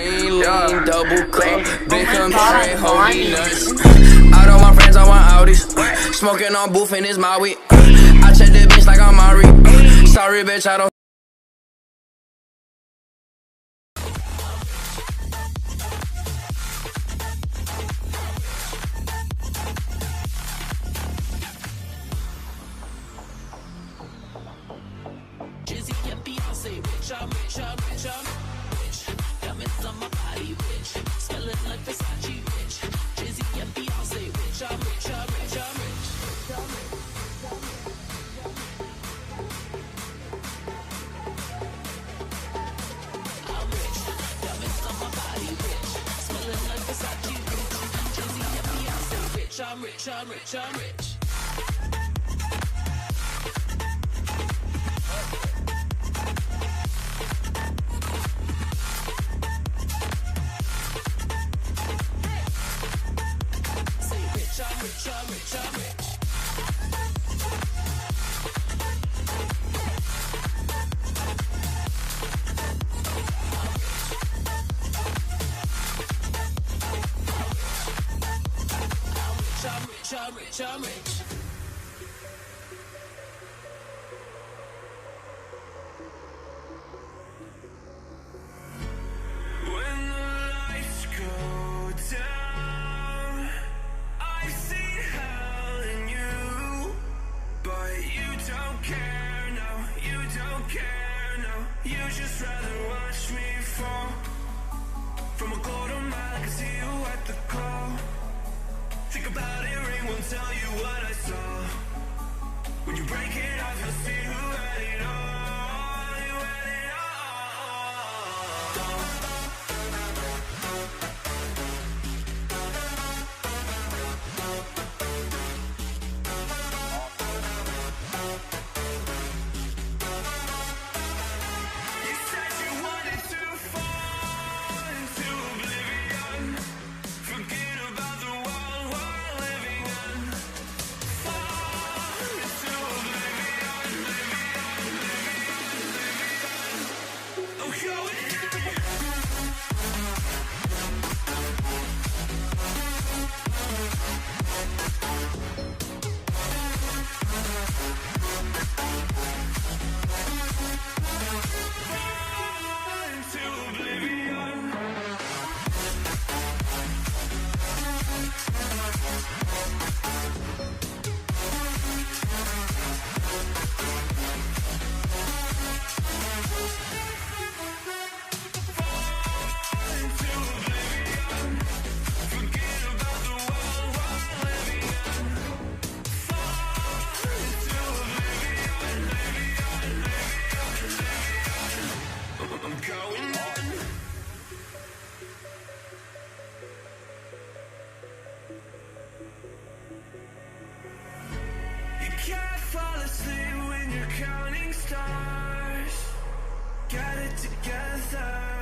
lean, double cup, big comparing, holy nuts. Out of my friends, I want Audis. Smoking on booth in his Maui. I check the bitch like I'm Mari. Sorry, bitch, I don't. Jizzy and Beyonce, rich, I'm rich, I'm rich, I'm rich. Diamonds on my body, rich. Smelling like Versace, rich. Jizzy and Beyonce, rich, I'm rich, I'm rich, I'm rich. I'm rich. Diamonds on my body, rich. Smelling like Versace, rich. Jizzy and Beyonce, rich, I'm rich, I'm rich, I'm rich. I'm rich, I'm rich, I'm rich. I'm rich, I'm rich. When the lights go down, I've seen hell in you, but you don't care, no, you don't care, no. You just rather watch me fall from a golden mile. I can see you at the call. Think about it, ring won't tell you what I saw. When you break it off, you'll see who had it all. You had it all. You said you wanted to fall into oblivion. Forget about the world we're living in. Fall into oblivion, oh, going into oblivion. I'm going on. You can't fall asleep when you're counting stars. Get it together.